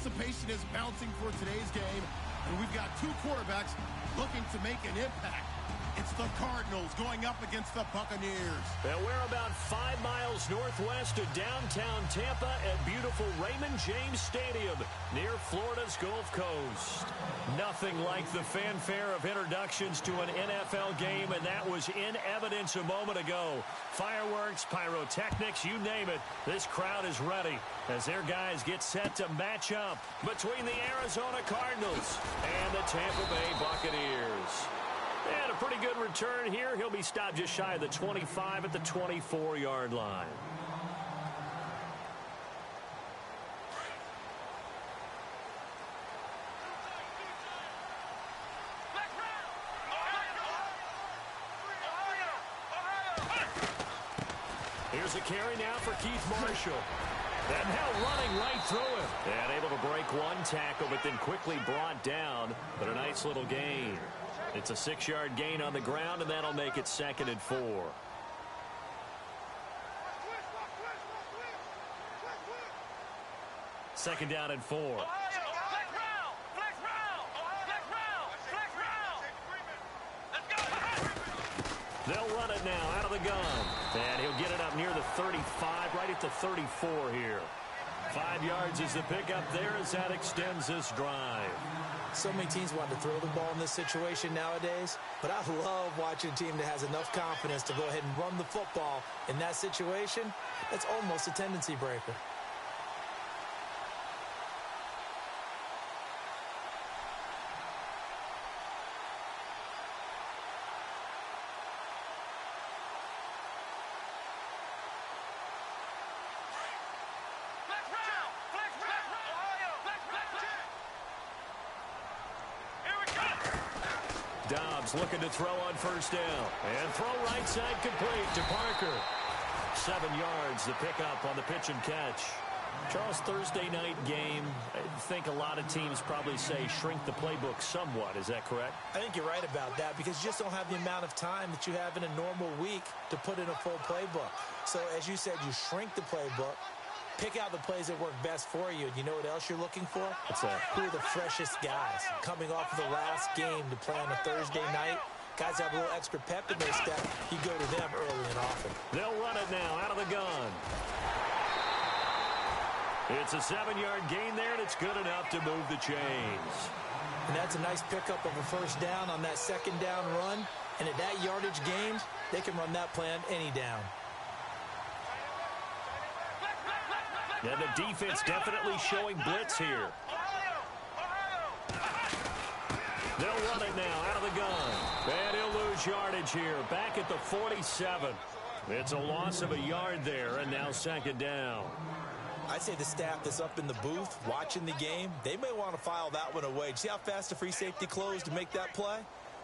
Anticipation is mounting for today's game, and we've got two quarterbacks looking to make an impact. It's the Cardinals going up against the Buccaneers. And we're about 5 miles northwest of downtown Tampa at beautiful Raymond James Stadium near Florida's Gulf Coast. Nothing like the fanfare of introductions to an NFL game, and that was in evidence a moment ago. Fireworks, pyrotechnics, you name it. This crowd is ready as their guys get set to match up between the Arizona Cardinals and the Tampa Bay Buccaneers. And a pretty good return here. He'll be stopped just shy of the 25 at the 24-yard line. Here's a carry now for Keith Marshall. And now running right through him. And able to break one tackle, but then quickly brought down. But a nice little gain. It's a 6-yard gain on the ground, and that'll make it 2nd and 4. Second down and 4. They'll run it now out of the gun. And he'll get it up near the 35, right at the 34 here. 5 yards is the pickup there as that extends this drive. So many teams want to throw the ball in this situation nowadays, but I love watching a team that has enough confidence to go ahead and run the football in that situation. That's almost a tendency breaker. Dobbs looking to throw on first down. And throw right side complete to Parker. 7 yards, the pickup on the pitch and catch. Charles, Thursday night game, I think a lot of teams probably say shrink the playbook somewhat. Is that correct? I think you're right about that because you just don't have the amount of time that you have in a normal week to put in a full playbook. So, as you said, you shrink the playbook. Pick out the plays that work best for you. You know what else you're looking for? What's that? Who are the freshest guys coming off of the last game to play on a Thursday night? Guys have a little extra pep in their step. You go to them early and often. They'll run it now out of the gun. It's a 7-yard gain there, and it's good enough to move the chains. And that's a nice pickup of a first down on that second down run. And at that yardage gained, they can run that play on any down. And the defense definitely showing blitz here. They'll run it now out of the gun. And he'll lose yardage here. Back at the 47. It's a loss of a yard there, and now 2nd down. I'd say the staff that's up in the booth watching the game, they may want to file that one away. See how fast the free safety closed to make that play?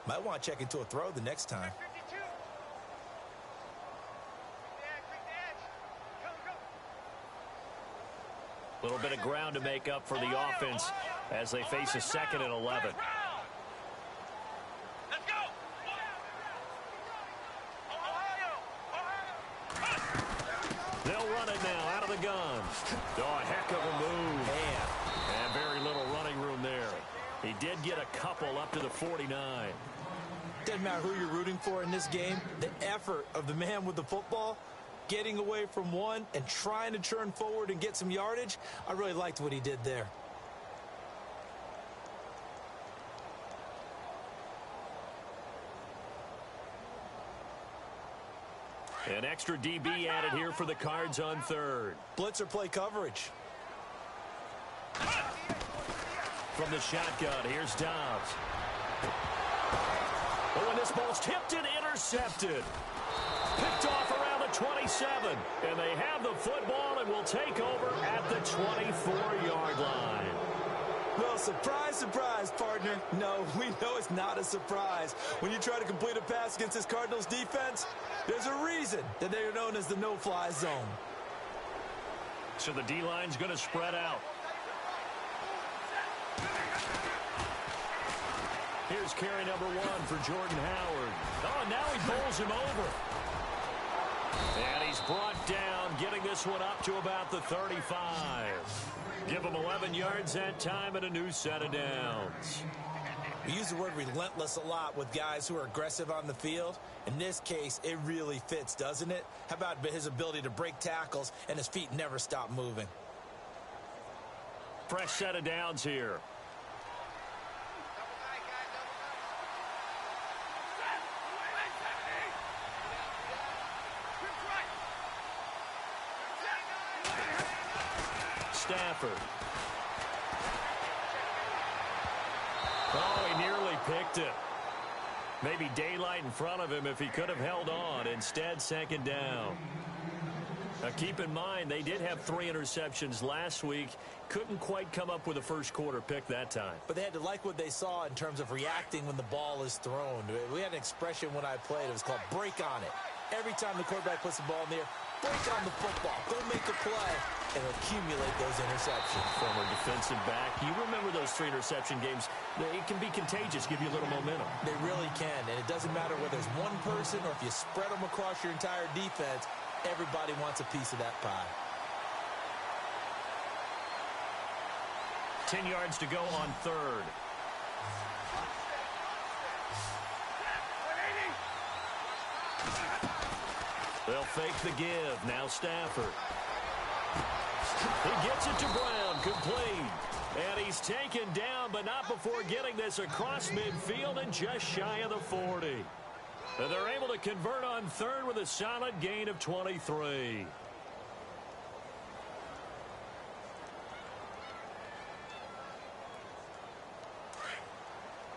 Might want to check into a throw the next time. A little bit of ground to make up for the offense as they face a 2nd and 11. They'll run it now out of the gun. Oh, a heck of a move. Man. And very little running room there. He did get a couple up to the 49. Doesn't matter who you're rooting for in this game. The effort of the man with the football, getting away from one and trying to turn forward and get some yardage, I really liked what he did there. An extra DB added here for the Cards on 3rd. Blitzer play coverage. From the shotgun, here's Dobbs. Oh, and this ball's tipped and intercepted. Picked off around the 27. And they have the football and will take over at the 24-yard line. Well, surprise, surprise, partner. No, we know it's not a surprise. When you try to complete a pass against this Cardinals defense, there's a reason that they are known as the no-fly zone. So the D-line's going to spread out. Here's carry number 1 for Jordan Howard. Oh, now he bowls him over. And he's brought down, getting this one up to about the 35. Give them 11 yards that time and a new set of downs. We use the word relentless a lot with guys who are aggressive on the field. In this case, it really fits, doesn't it? How about his ability to break tackles and his feet never stop moving? Fresh set of downs here. Stafford. Oh, he nearly picked it. Maybe daylight in front of him if he could have held on. Instead, second down. Now, keep in mind, they did have 3 interceptions last week. Couldn't quite come up with a first quarter pick that time. But they had to like what they saw in terms of reacting when the ball is thrown. We had an expression when I played. It was called break on it. Every time the quarterback puts the ball in the air, break on the football. Go make a play and accumulate those interceptions. Former defensive back. You remember those 3 interception games. It can be contagious, give you a little momentum. They really can, and it doesn't matter whether it's one person or if you spread them across your entire defense. Everybody wants a piece of that pie. 10 yards to go on third. They'll fake the give. Now Stafford. He gets it to Brown. Complete. And he's taken down, but not before getting this across midfield and just shy of the 40. And they're able to convert on third with a solid gain of 23.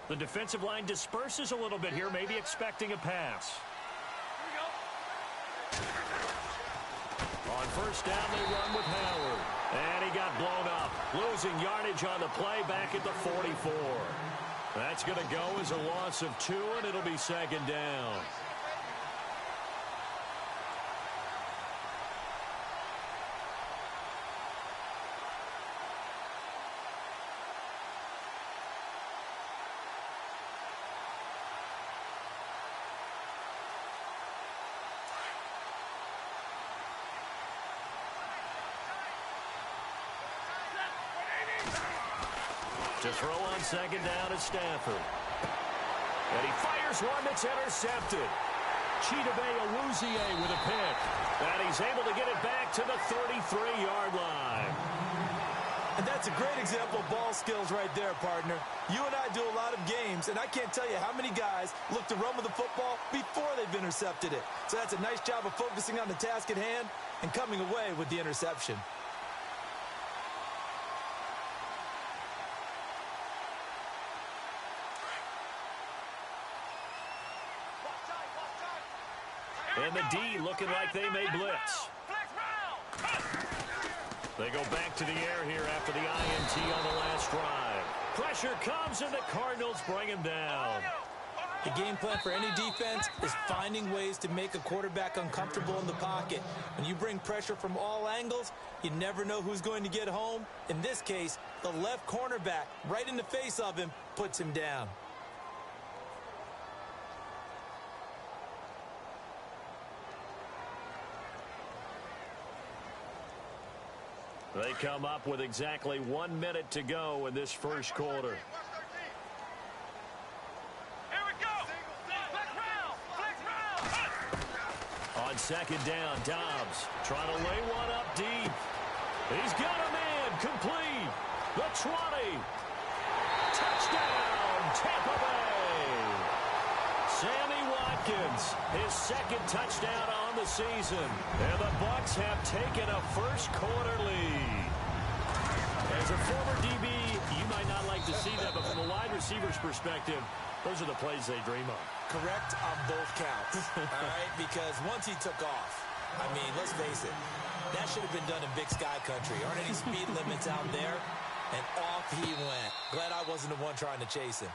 The defensive line disperses a little bit here, maybe expecting a pass. On first down, they run with Howard. And he got blown up. Losing yardage on the play back at the 44. That's going to go as a loss of 2, and it'll be second down. To throw on second down is Stafford. And he fires one that's intercepted. Chidobe Awuzie with a pick. And he's able to get it back to the 33-yard line. And that's a great example of ball skills right there, partner. You and I do a lot of games, and I can't tell you how many guys look to run with the football before they've intercepted it. So that's a nice job of focusing on the task at hand and coming away with the interception. And the D looking like they may blitz. They go back to the air here after the INT on the last drive. Pressure comes, and the Cardinals bring him down. The game plan for any defense is finding ways to make a quarterback uncomfortable in the pocket. When you bring pressure from all angles, you never know who's going to get home. In this case, the left cornerback, right in the face of him, puts him down. They come up with exactly 1 minute to go in this first quarter. Here we go. On second down, Dobbs trying to lay one up deep. He's got a man complete. The 20. Touchdown, Tampa Bay. Sammy Watkins, his second touchdown on the season. And the Bucs have taken a first quarter lead. As a former DB, you might not like to see that, but from a wide receiver's perspective, those are the plays they dream of. Correct on both counts, all right? Because once he took off, I mean, let's face it, that should have been done in Big Sky Country. Aren't any speed limits out there? And off he went. Glad I wasn't the one trying to chase him.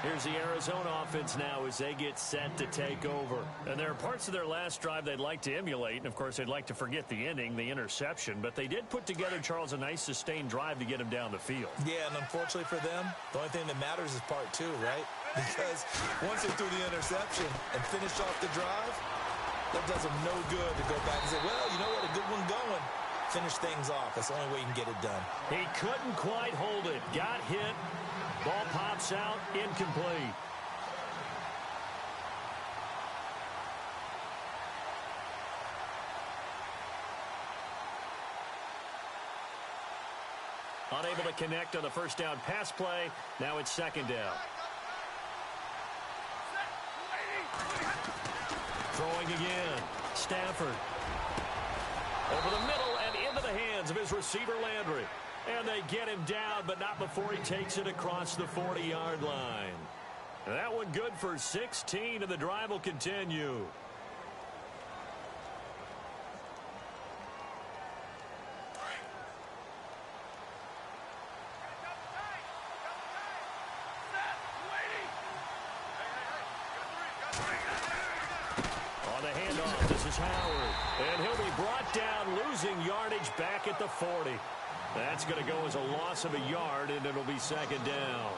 Here's the Arizona offense now as they get set to take over. And there are parts of their last drive they'd like to emulate. And, of course, they'd like to forget the ending, the interception. But they did put together, Charles, a nice sustained drive to get him down the field. Yeah, and unfortunately for them, the only thing that matters is part 2, right? Because once they threw the interception and finished off the drive, that does them no good to go back and say, well, you know what, a good one going. Finish things off. That's the only way you can get it done. He couldn't quite hold it. Got hit. Ball pops out. Incomplete. Unable to connect on the first down pass play. Now it's second down. Throwing again. Stafford. Over the middle and into the hands of his receiver, Landry. And they get him down, but not before he takes it across the 40-yard line. That one good for 16, and the drive will continue. Howard, and he'll be brought down, losing yardage back at the 40. That's going to go as a loss of a yard, and it'll be second down.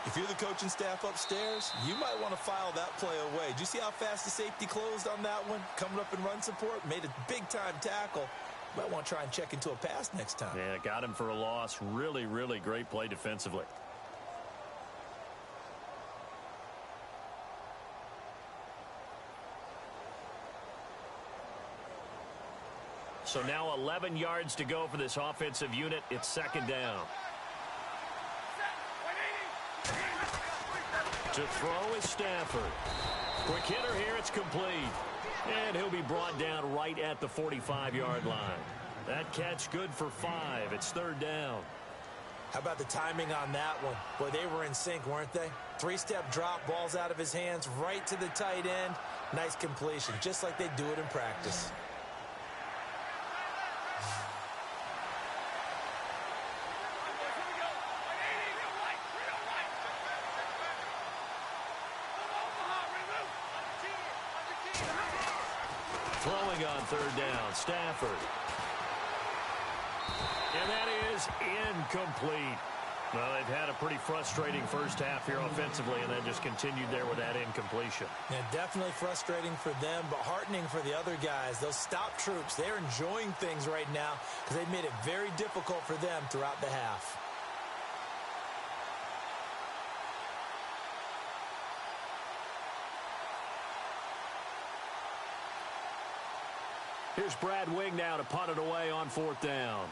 If you're the coaching staff upstairs, you might want to file that play away. Did you see how fast the safety closed on that one? Coming up in run support, made a big-time tackle. Might want to try and check into a pass next time. Yeah, got him for a loss. Really, really great play defensively. So now 11 yards to go for this offensive unit. It's second down. To throw is Stafford. Quick hitter here. It's complete. And he'll be brought down right at the 45-yard line. That catch good for 5. It's third down. How about the timing on that one? Boy, they were in sync, weren't they? Three-step drop, ball's out of his hands, right to the tight end. Nice completion, just like they do it in practice. Throwing on third down, Stafford. And that is incomplete. Well, they've had a pretty frustrating first half here offensively, and then just continued there with that incompletion. Yeah, definitely frustrating for them, but heartening for the other guys. Those stop troops, they're enjoying things right now because they've made it very difficult for them throughout the half. Here's Brad Wing now to punt it away on fourth down.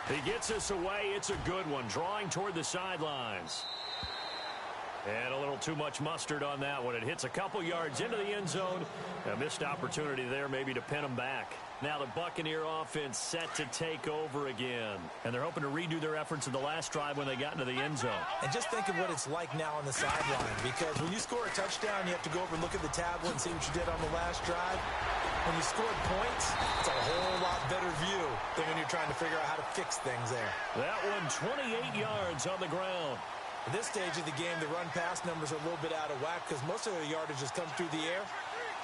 He gets us away. It's a good one. Drawing toward the sidelines. And a little too much mustard on that one. It hits a couple yards into the end zone. A missed opportunity there maybe to pin him back. Now the Buccaneer offense set to take over again. And they're hoping to redo their efforts in the last drive when they got into the end zone. And just think of what it's like now on the sideline. Because when you score a touchdown, you have to go over and look at the tablet and see what you did on the last drive. When you scored points, it's a whole lot better view than when you're trying to figure out how to fix things there. That one 28 yards on the ground. At this stage of the game, the run-pass numbers are a little bit out of whack because most of their yardage has come through the air.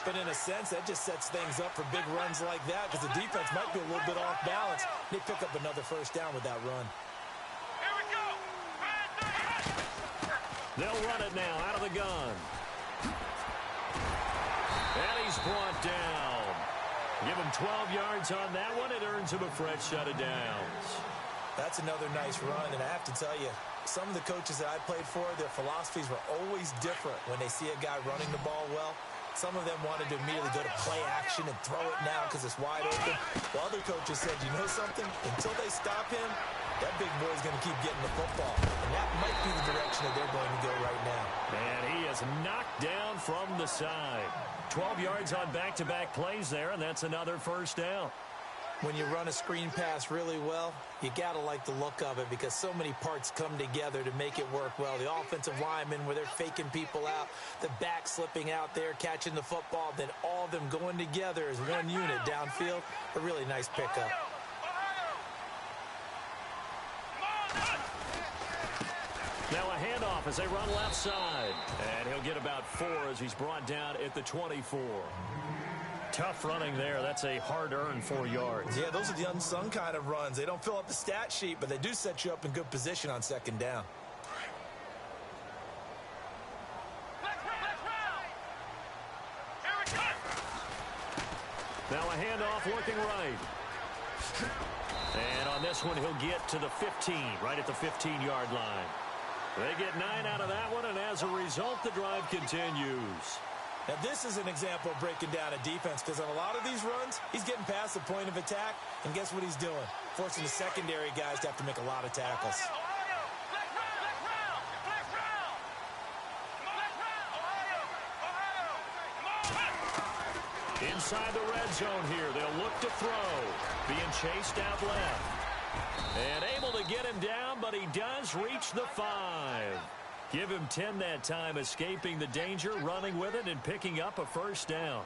But in a sense, that just sets things up for big runs like that because the defense might be a little bit off balance. They pick up another first down with that run. Here we go. They'll run it now out of the gun. And he's brought down. Give him 12 yards on that one. It earns him a fresh set of downs. That's another nice run, and I have to tell you, some of the coaches that I played for, their philosophies were always different when they see a guy running the ball well. Some of them wanted to immediately go to play action and throw it now because it's wide open. While other coaches said, you know something? Until they stop him, that big boy's going to keep getting the football. And that might be the direction that they're going to go right now. And he is knocked down from the side. 12 yards on back-to-back plays there, and that's another first down. When you run a screen pass really well, you got to like the look of it because so many parts come together to make it work well. The offensive linemen where they're faking people out, the back slipping out there, catching the football, then all of them going together as one unit downfield. A really nice pickup. Now a handoff as they run left side. And he'll get about 4 as he's brought down at the 24. Tough running there. That's a hard-earned 4 yards. Yeah, those are the unsung kind of runs. They don't fill up the stat sheet, but they do set you up in good position on second down. Now a handoff looking right. And on this one, he'll get to the 15, right at the 15-yard line. They get 9 out of that one, and as a result, the drive continues. Now, this is an example of breaking down a defense, because on a lot of these runs, he's getting past the point of attack, and guess what he's doing? Forcing the secondary guys to have to make a lot of tackles. Inside the red zone here, they'll look to throw. Being chased out left. And able to get him down, but he does reach the 5. Give him 10 that time, escaping the danger, running with it, and picking up a first down.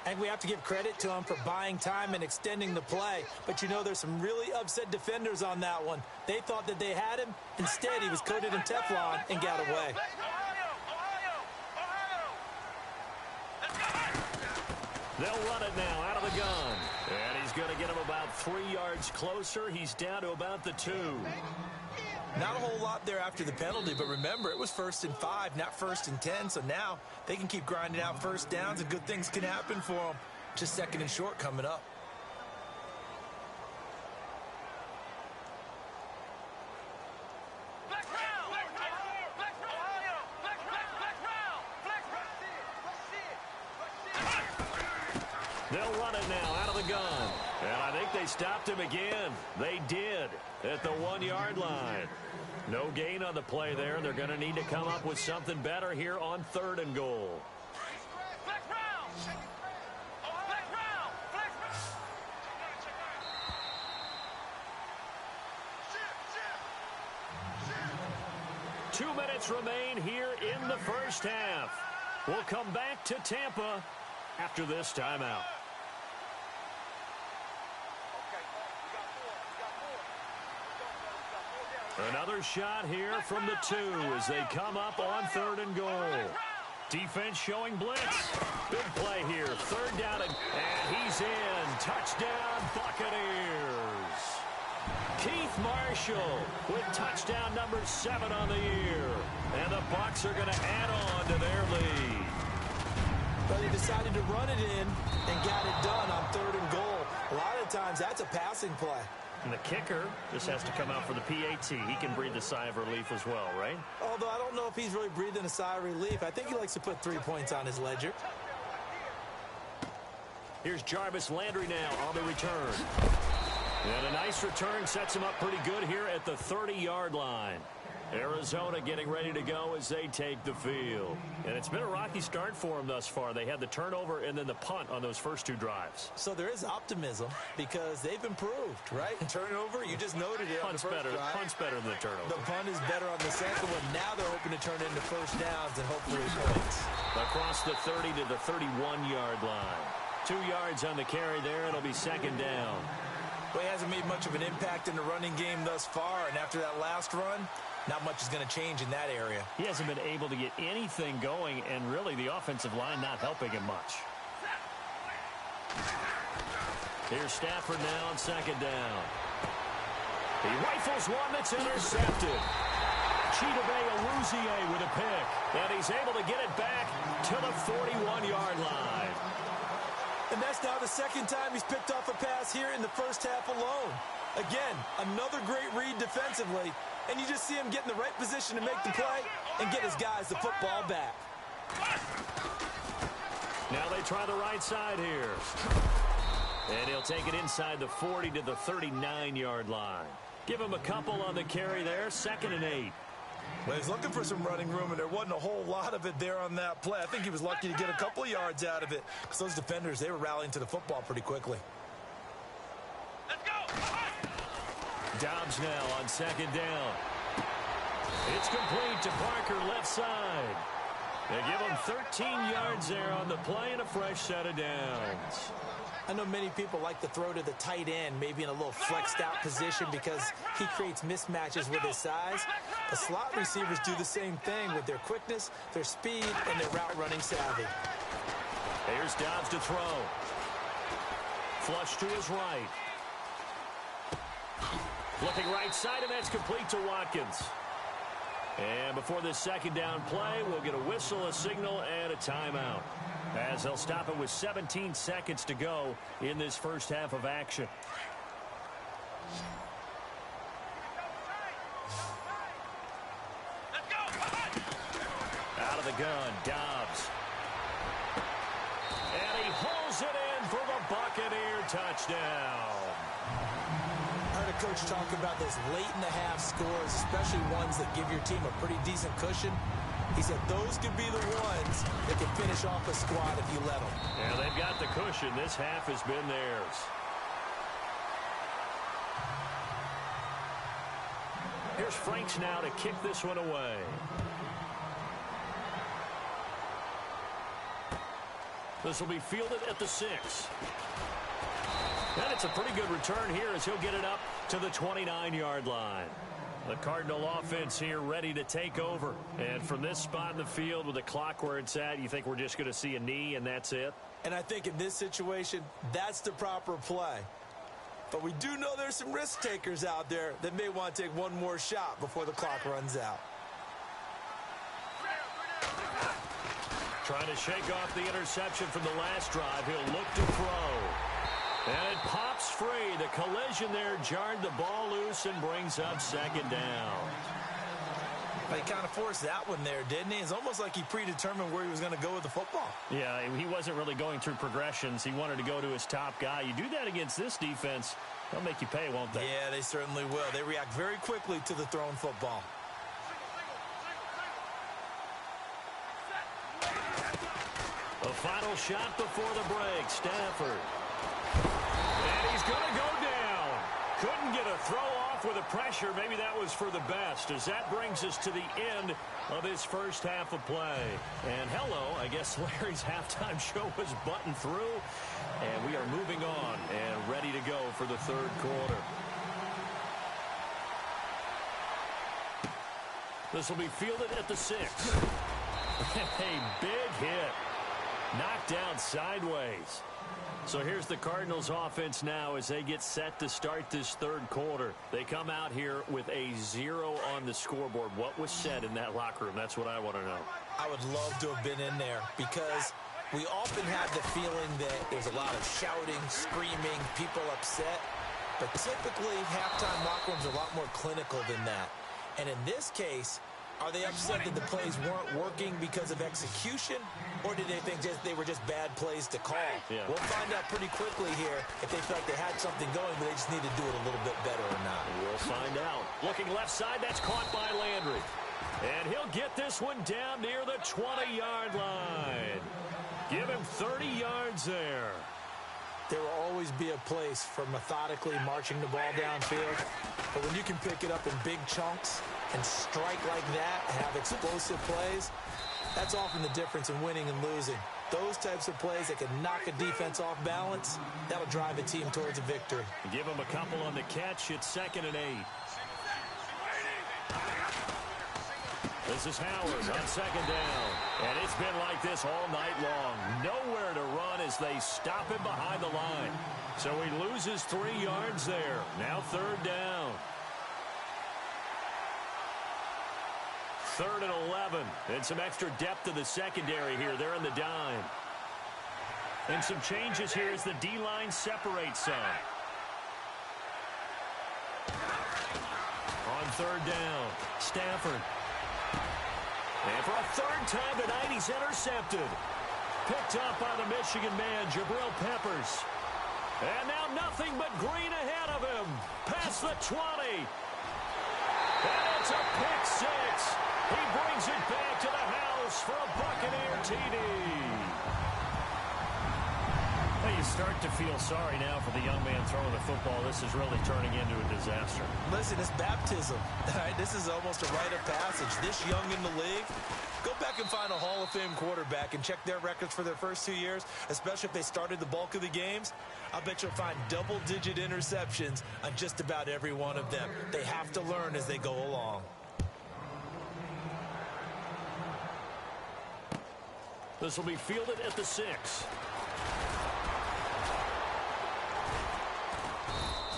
And we have to give credit to him for buying time and extending the play. But you know, there's some really upset defenders on that one. They thought that they had him. Instead, he was coated in Teflon and got away. They'll run it now out of the gun. And he's going to get him about 3 yards closer. He's down to about the 2. Not a whole lot there after the penalty, but remember, it was 1st and 5, not 1st and 10. So now they can keep grinding out first downs, and good things can happen for them. Just 2nd and short coming up. They'll run it now out of the gun. And I think they stopped him again. They did at the 1-yard line. No gain on the play there. They're going to need to come up with something better here on 3rd and goal. Two minutes remain here in the first half. We'll come back to Tampa after this timeout. Another shot here from the 2 as they come up on 3rd and goal. Defense showing blitz. Big play here. 3rd down, and he's in. Touchdown, Buccaneers. Keith Marshall with touchdown number 7 on the year. And the Bucs are going to add on to their lead. But he decided to run it in and got it done on 3rd and goal. A lot of times that's a passing play. And the kicker just has to come out for the PAT. He can breathe a sigh of relief as well, right? Although I don't know if he's really breathing a sigh of relief. I think he likes to put 3 points on his ledger. Here's Jarvis Landry now on the return. And a nice return sets him up pretty good here at the 30-yard line. Arizona getting ready to go as they take the field. And it's been a rocky start for them thus far. They had the turnover and then the punt on those first 2 drives. So there is optimism because they've improved, right? Turnover, you just noted it on the first drive. Punt's better than the turnover. The punt is better on the second one. Now they're hoping to turn into first downs and hopefully points. Across the 30 to the 31-yard line. 2 yards on the carry there. It'll be 2nd down. Well, he hasn't made much of an impact in the running game thus far, and after that last run, not much is going to change in that area. He hasn't been able to get anything going, and really the offensive line not helping him much. Here's Stafford now on 2nd down. He rifles one that's intercepted. Chidobe Awuzie with a pick, and he's able to get it back to the 41-yard line. And that's now the 2nd time he's picked off a pass here in the first half alone. Again, another great read defensively, and you just see him get in the right position to make the play and get his guys the football back. Now they try the right side here. And he'll take it inside the 40 to the 39-yard line. Give him a couple on the carry there, 2nd and 8. Well, he's looking for some running room, and there wasn't a whole lot of it there on that play. I think he was lucky to get a couple yards out of it because those defenders, they were rallying to the football pretty quickly. Let's go! Dobbs now on 2nd down. It's complete to Parker left side. They give him 13 yards there on the play and a fresh set of downs. I know many people like to throw to the tight end, maybe in a little flexed out position because he creates mismatches with his size. The slot receivers do the same thing with their quickness, their speed, and their route running savvy. Here's Dobbs to throw. Flush to his right. Flipping right side, and that's complete to Watkins. And before this second down play, we'll get a whistle, a signal, and a timeout, as they'll stop it with 17 seconds to go in this first half of action. Out of the gun, Dobbs. And he holds it in for the Buccaneer touchdown. I heard a coach talk about those late-in-the-half scores, especially ones that give your team a pretty decent cushion. He said those could be the ones that can finish off a squad if you let them. Yeah, they've got the cushion. This half has been theirs. Here's Franks now to kick this one away. This will be fielded at the 6. And it's a pretty good return here as he'll get it up to the 29-yard line. The Cardinal offense here ready to take over. And from this spot in the field with the clock where it's at, you think we're just going to see a knee and that's it? And I think in this situation, that's the proper play. But we do know there's some risk takers out there that may want to take one more shot before the clock runs out. Trying to shake off the interception from the last drive. He'll look to throw. And it pops free. The collision there jarred the ball loose and brings up second down. He kind of forced that one there, didn't he? It's almost like he predetermined where he was going to go with the football. Yeah, he wasn't really going through progressions. He wanted to go to his top guy. You do that against this defense, they'll make you pay, won't they? Yeah, they certainly will. They react very quickly to the thrown football. The final shot before the break, Stafford. And he's going to go down. Couldn't get a throw off with the pressure. Maybe that was for the best, as that brings us to the end of his first half of play. And hello, I guess Larry's halftime show was buttoned through. And we are moving on and ready to go for the third quarter. This will be fielded at the 6. A big hit. Knocked down sideways. So here's the Cardinals offense now as they get set to start this third quarter. They come out here with a 0 on the scoreboard. What was said in that locker room? That's what I want to know. I would love to have been in there because we often have the feeling that there's a lot of shouting, screaming, people upset. But typically, halftime locker rooms are a lot more clinical than that. And in this case, are they upset that the plays weren't working because of execution, or did they think they were just bad plays to call? Yeah. We'll find out pretty quickly here if they felt like they had something going, but they just need to do it a little bit better or not. We'll find out. Looking left side, that's caught by Landry. And he'll get this one down near the 20-yard line. Give him 30 yards there. There will always be a place for methodically marching the ball downfield, but when you can pick it up in big chunks and strike like that and have explosive plays, that's often the difference in winning and losing. Those types of plays that can knock a defense off balance, that'll drive a team towards a victory. Give them a couple on the catch. It's 2nd and 8. This is Howard on 2nd down. And it's been like this all night long. Nowhere to run as they stop him behind the line. So he loses 3 yards there. Now 3rd down. 3rd and 11. And some extra depth to the secondary here. They're in the dime. And some changes here as the D-line separates some. On 3rd down, Stafford. And for a 3rd time tonight, he's intercepted. Picked up by the Michigan man, Jabril Peppers. And now nothing but green ahead of him. Past the 20. And it's a pick 6. He brings it back to the house for a Buccaneer TD. Well, you start to feel sorry now for the young man throwing the football. This is really turning into a disaster. Listen, it's baptism. All right, this is almost a rite of passage. This young in the league, go back and find a Hall of Fame quarterback and check their records for their first 2 years, especially if they started the bulk of the games. I bet you'll find double-digit interceptions on just about every one of them. They have to learn as they go along. This will be fielded at the 6.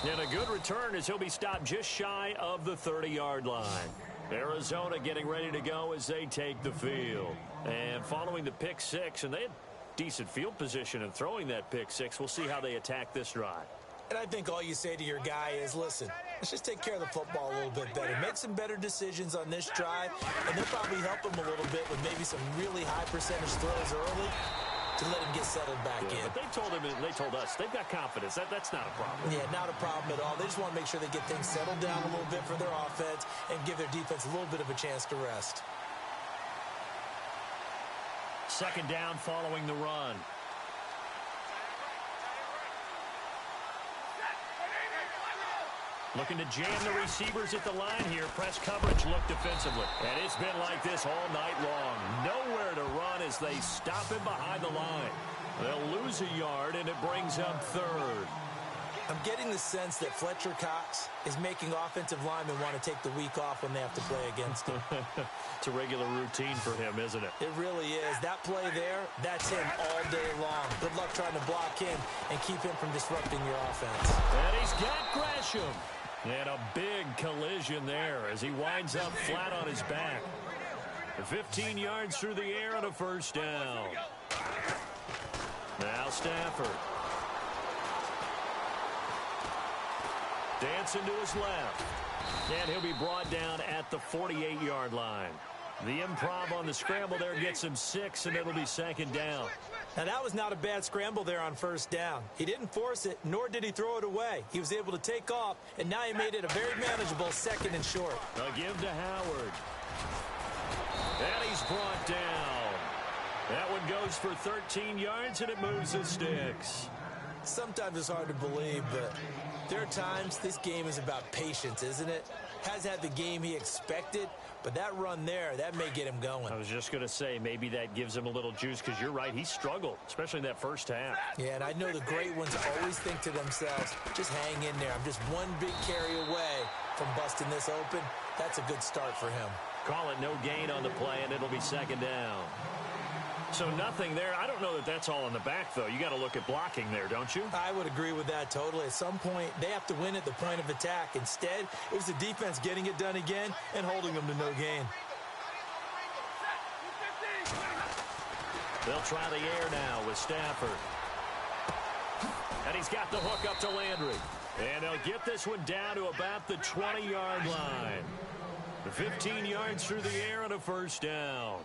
And a good return as he'll be stopped just shy of the 30-yard line. Arizona getting ready to go as they take the field. And following the pick six, and they had decent field position in throwing that pick six. We'll see how they attack this drive. And I think all you say to your guy is, listen, let's just take care of the football a little bit better. Make some better decisions on this drive, and they'll probably help him a little bit with maybe some really high percentage throws early to let him get settled back in. But they told him, and they told us, they've got confidence. That's not a problem. Yeah, not a problem at all. They just want to make sure they get things settled down a little bit for their offense and give their defense a little bit of a chance to rest. Second down following the run. Looking to jam the receivers at the line here. Press coverage, look defensively. And it's been like this all night long. Nowhere to run as they stop him behind the line. They'll lose a yard, and it brings up third. I'm getting the sense that Fletcher Cox is making offensive linemen want to take the week off when they have to play against him. It's a regular routine for him, isn't it? It really is. That play there, that's him all day long. Good luck trying to block him and keep him from disrupting your offense. And he's got Gresham. And a big collision there as he winds up flat on his back. 15 yards through the air and a first down. Now Stafford. Dancing to his left. And he'll be brought down at the 48-yard line. The improv on the scramble there gets him 6, and it'll be second down. Now, that was not a bad scramble there on first down. He didn't force it, nor did he throw it away. He was able to take off, and now he made it a very manageable second and short. A give to Howard. And he's brought down. That one goes for 13 yards, and it moves the sticks. Sometimes it's hard to believe, but there are times this game is about patience, isn't it? Has had the game he expected, but that run there, that may get him going. I was just going to say, maybe that gives him a little juice, because you're right, he struggled, especially in that first half. Yeah, and I know the great ones always think to themselves, just hang in there. I'm just one big carry away from busting this open. That's a good start for him. Call it no gain on the play, and it'll be second down. So nothing there. I don't know that that's all in the back, though. You got to look at blocking there, don't you? I would agree with that totally. At some point, they have to win at the point of attack. Instead, it was the defense getting it done again and holding them to no gain. They'll try the air now with Stafford. And he's got the hook up to Landry. And they'll get this one down to about the 20-yard line. 15 yards through the air and a first down.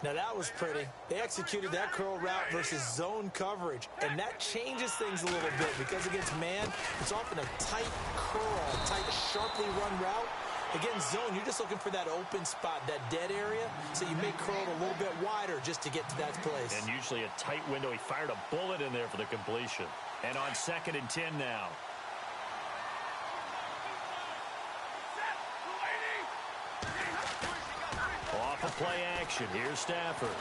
Now, that was pretty. They executed that curl route versus zone coverage, and that changes things a little bit because against man, it's often a tight curl, tight, sharply run route. Against zone, you're just looking for that open spot, that dead area, so you may curl it a little bit wider just to get to that place. And usually a tight window. He fired a bullet in there for the completion. And on 2nd and 10 now. Off of play action. Here's Stafford.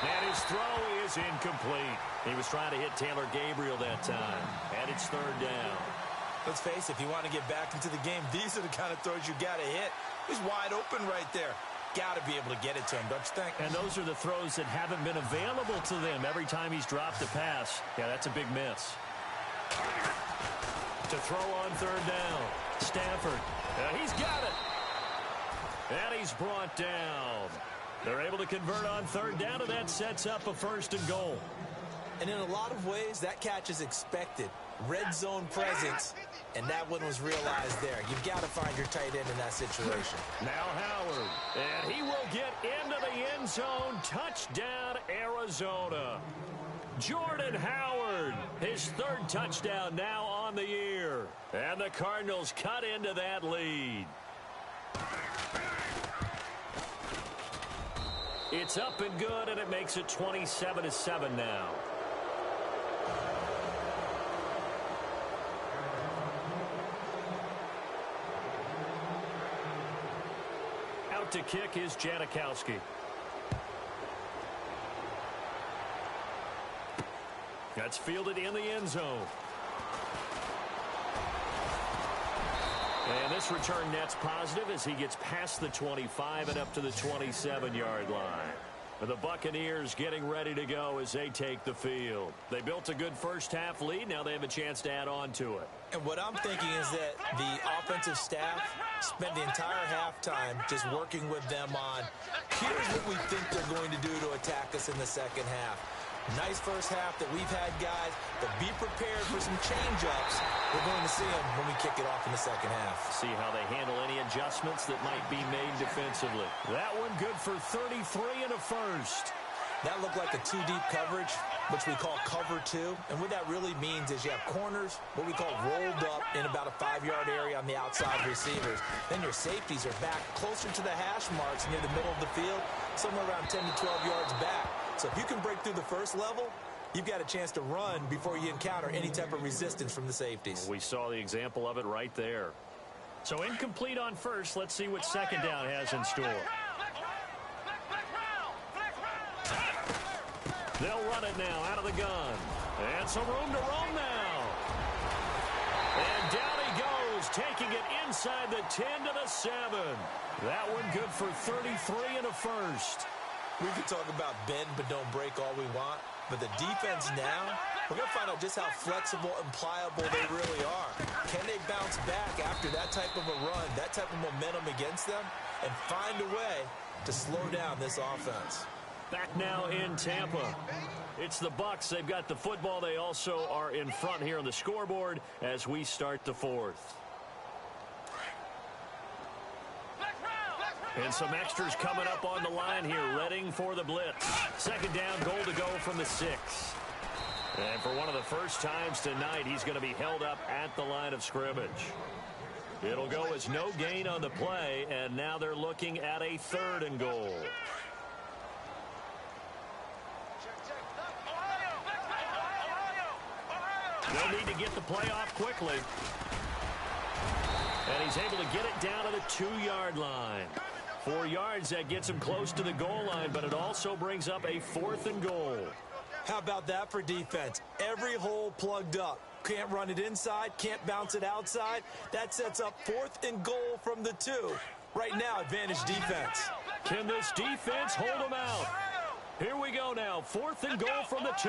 And his throw is incomplete. He was trying to hit Taylor Gabriel that time. And it's third down. Let's face it, if you want to get back into the game, these are the kind of throws you got to hit. He's wide open right there. Got to be able to get it to him, don't you think? And those are the throws that haven't been available to them every time he's dropped a pass. Yeah, that's a big miss. To throw on third down. Stafford. He's got it. And he's brought down. They're able to convert on third down, and that sets up a 1st and goal. And in a lot of ways, that catch is expected. Red zone presence, and that one was realized there. You've got to find your tight end in that situation. Now Howard, and he will get into the end zone. Touchdown, Arizona. Jordan Howard, his 3rd touchdown now on the year. And the Cardinals cut into that lead. It's up and good, and it makes it 27-7 now. Out to kick is Janikowski. That's fielded in the end zone. And this return net's positive as he gets past the 25 and up to the 27-yard line. The Buccaneers getting ready to go as they take the field. They built a good first-half lead. Now they have a chance to add on to it. And what I'm thinking is that the offensive staff spent the entire halftime just working with them on, here's what we think they're going to do to attack us in the second half. Nice first half that we've had, guys, but be prepared for some change-ups. We're going to see them when we kick it off in the second half. See how they handle any adjustments that might be made defensively. That one good for 33 and a first. That looked like a two-deep coverage, which we call cover two. And what that really means is you have corners, what we call rolled up in about a 5-yard area on the outside receivers. Then your safeties are back closer to the hash marks near the middle of the field, somewhere around 10 to 12 yards back. So if you can break through the first level, you've got a chance to run before you encounter any type of resistance from the safeties. We saw the example of it right there. So incomplete on first. Let's see what second down has in store. They'll run it now out of the gun. And some room to roam now. And down he goes, taking it inside the 10 to the 7. That one good for 33 and a first. We can talk about bend but don't break all we want, but the defense now, we're going to find out just how flexible and pliable they really are. Can they bounce back after that type of a run, that type of momentum against them, and find a way to slow down this offense? Back now in Tampa. It's the Bucs. They've got the football. They also are in front here on the scoreboard as we start the fourth. And some extras coming up on the line here, readying for the blitz. Second down, goal to go from the 6. And for one of the first times tonight, he's going to be held up at the line of scrimmage. It'll go as no gain on the play, and now they're looking at a 3rd and goal. They'll need to get the play off quickly. And he's able to get it down to the 2-yard line. 4 yards, that gets him close to the goal line, but it also brings up a 4th and goal. How about that for defense? Every hole plugged up. Can't run it inside, can't bounce it outside. That sets up 4th and goal from the 2. Right now, advantage defense. Can this defense hold them out? Here we go now, 4th and goal from the 2.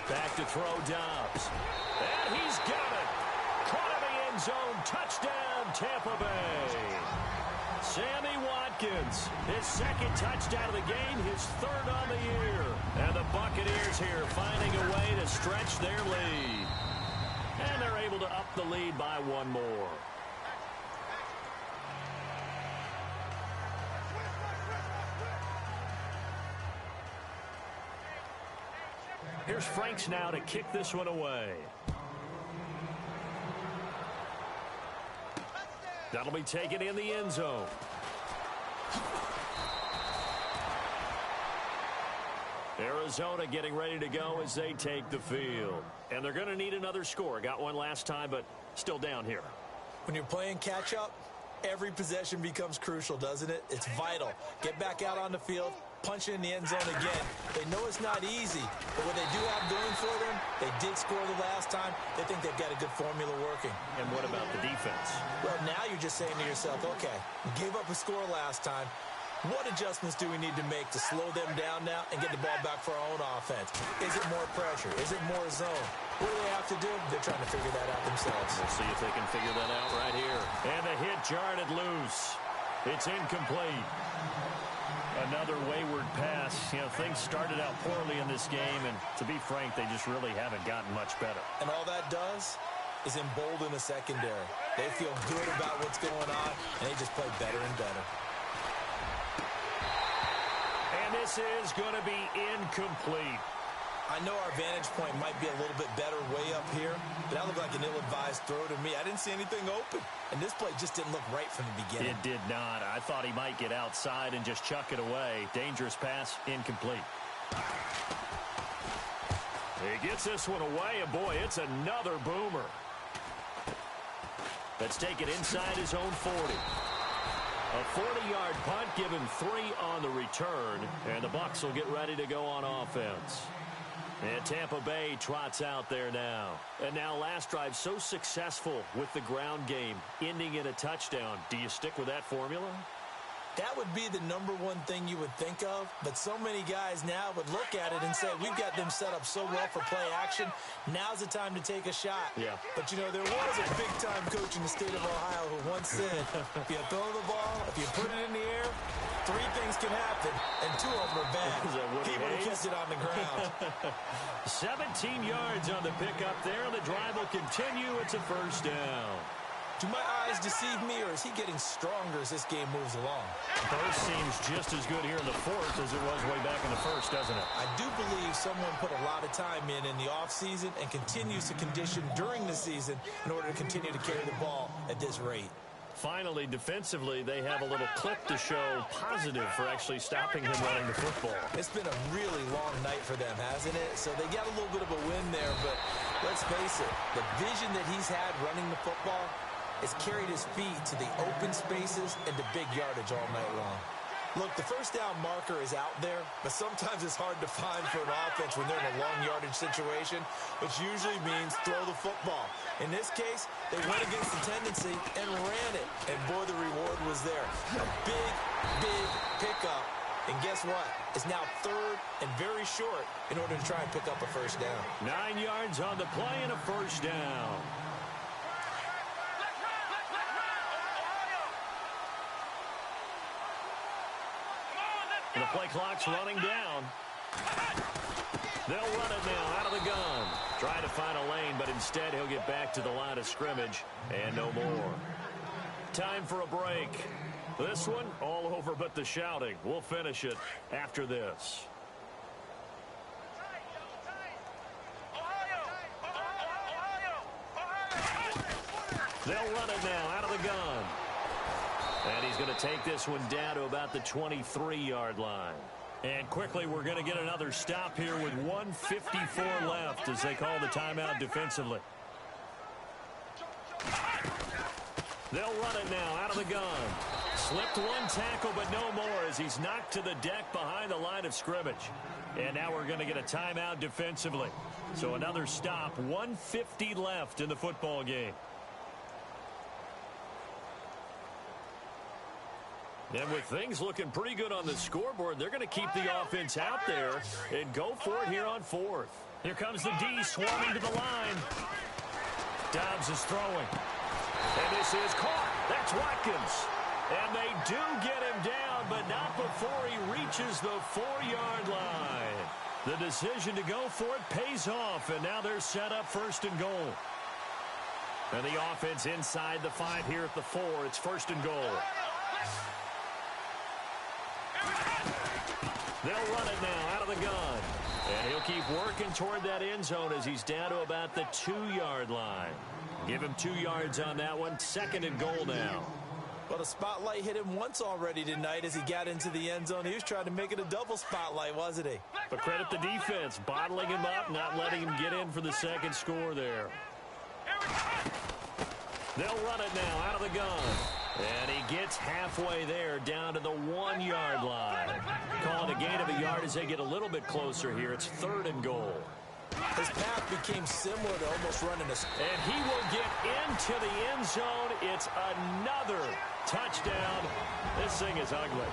Back to throw Dobbs. And he's got it. Caught in the end zone. Touchdown, Tampa Bay. Sammy Watkins, his 2nd touchdown of the game, his 3rd on the year. And the Buccaneers here finding a way to stretch their lead. And they're able to up the lead by 1 more. Here's Franks now to kick this one away. That'll be taken in the end zone. Arizona getting ready to go as they take the field. And they're going to need another score. Got one last time, but still down here. When you're playing catch-up, every possession becomes crucial, doesn't it? It's vital. Get back out on the field. Punch it in the end zone again. They know it's not easy, but what they do have going for them, they did score the last time. They think they've got a good formula working. And what about the defense? Well, now you're just saying to yourself, okay, we gave up a score last time. What adjustments do we need to make to slow them down now and get the ball back for our own offense? Is it more pressure? Is it more zone? What do they have to do? They're trying to figure that out themselves. We'll see if they can figure that out right here. And the hit jarred it loose. It's incomplete. Another wayward pass. You know, things started out poorly in this game, and to be frank, they just really haven't gotten much better. And all that does is embolden the secondary. They feel good about what's going on, and they just play better and better. And this is going to be incomplete. I know our vantage point might be a little bit better way up here, but that looked like an ill-advised throw to me. I didn't see anything open, and this play just didn't look right from the beginning. It did not. I thought he might get outside and just chuck it away. Dangerous pass, incomplete. He gets this one away, and boy, it's another boomer. Let's take it inside his own 40. A 40-yard punt, given 3 on the return, and the Bucs will get ready to go on offense. And Tampa Bay trots out there now. And now last drive so successful with the ground game, ending in a touchdown. Do you stick with that formula? That would be the number one thing you would think of, but so many guys now would look at it and say, we've got them set up so well for play action. Now's the time to take a shot. Yeah. But, you know, there was a big-time coach in the state of Ohio who once said, if you throw the ball, if you put it in the air, 3 things can happen, and 2 of them are bad. He would have kept it on the ground. 17 yards on the pickup there. The drive will continue. It's a first down. Do my eyes deceive me, or is he getting stronger as this game moves along? Both seems just as good here in the fourth as it was way back in the first, doesn't it? I do believe someone put a lot of time in the offseason and continues to condition during the season in order to continue to carry the ball at this rate. Finally, defensively, they have a little clip to show positive for actually stopping him running the football. It's been a really long night for them, hasn't it? So they got a little bit of a win there, but let's face it, the vision that he's had running the football has carried his feet to the open spaces and to big yardage all night long. Look, the first down marker is out there, but sometimes it's hard to find for an offense when they're in a long yardage situation, which usually means throw the football. In this case, they went against the tendency and ran it, and boy, the reward was there. A big, big pickup, and guess what? It's now 3rd and very short in order to try and pick up a first down. 9 yards on the play and a first down. The play clock's running down. They'll run it now out of the gun. Trying to find a lane, but instead he'll get back to the line of scrimmage and no more. Time for a break. This one all over but the shouting. We'll finish it after this. They'll run it now out of the gun. And he's going to take this one down to about the 23-yard line. And quickly, we're going to get another stop here with 1:54 left as they call the timeout defensively. They'll run it now out of the gun. Slipped one tackle, but no more as he's knocked to the deck behind the line of scrimmage. And now we're going to get a timeout defensively. So another stop, 1:50 left in the football game. And with things looking pretty good on the scoreboard, they're going to keep the offense out there and go for it here on 4th. Here comes the D swarming to the line. Dobbs is throwing. And this is caught. That's Watkins. And they do get him down, but not before he reaches the 4-yard line. The decision to go for it pays off, and now they're set up 1st and goal. And the offense inside the 5 here at the 4. It's 1st and goal. They'll run it now out of the gun. And he'll keep working toward that end zone as he's down to about the 2-yard line. Give him 2 yards on that one. 2nd and goal now. Well, the spotlight hit him once already tonight as he got into the end zone. He was trying to make it a double spotlight, wasn't he? But credit the defense, bottling him up, not letting him get in for the 2nd score there. They'll run it now out of the gun. And he gets halfway there down to the 1-yard line. Calling a gain of a yard as they get a little bit closer here. It's 3rd and goal. His path became similar to almost running a... And he will get into the end zone. It's another touchdown. This thing is ugly.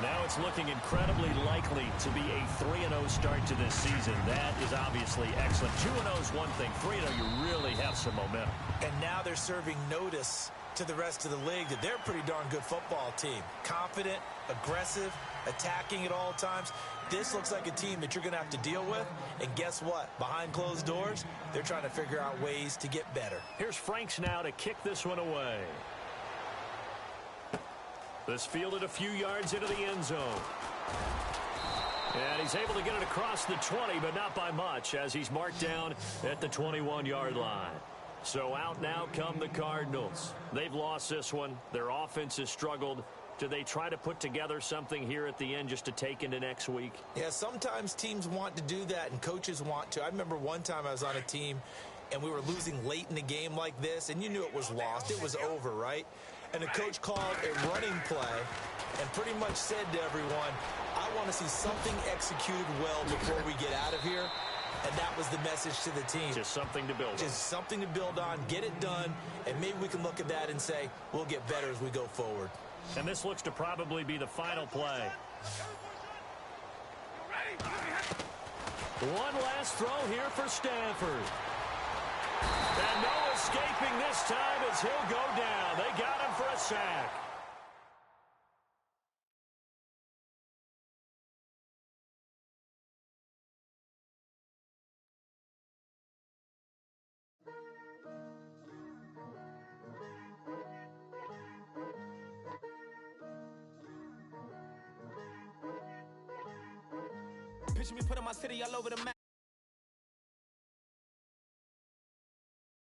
Now it's looking incredibly likely to be a 3-0 start to this season. That is obviously excellent. 2-0 is one thing. 3-0, you really have some momentum. And now they're serving notice to the rest of the league that they're a pretty darn good football team. Confident, aggressive, attacking at all times. This looks like a team that you're going to have to deal with. And guess what? Behind closed doors, they're trying to figure out ways to get better. Here's Franks now to kick this one away. This fielded a few yards into the end zone. And he's able to get it across the 20, but not by much, as he's marked down at the 21-yard line. So out now come the Cardinals. They've lost this one. Their offense has struggled. Do they try to put together something here at the end just to take into next week? Yeah, sometimes teams want to do that, and coaches want to. I remember one time I was on a team, and we were losing late in the game like this, and you knew it was lost. It was over, right? And the coach called a running play and pretty much said to everyone, I want to see something executed well before we get out of here. and that was the message to the team. Just something to build on. Just something to build on, get it done, and maybe we can look at that and say, we'll get better as we go forward. And this looks to probably be the final play. One last throw here for Stanford. And no escaping this time as he'll go down. They got him for a sack. Picture me putting my city all over the map.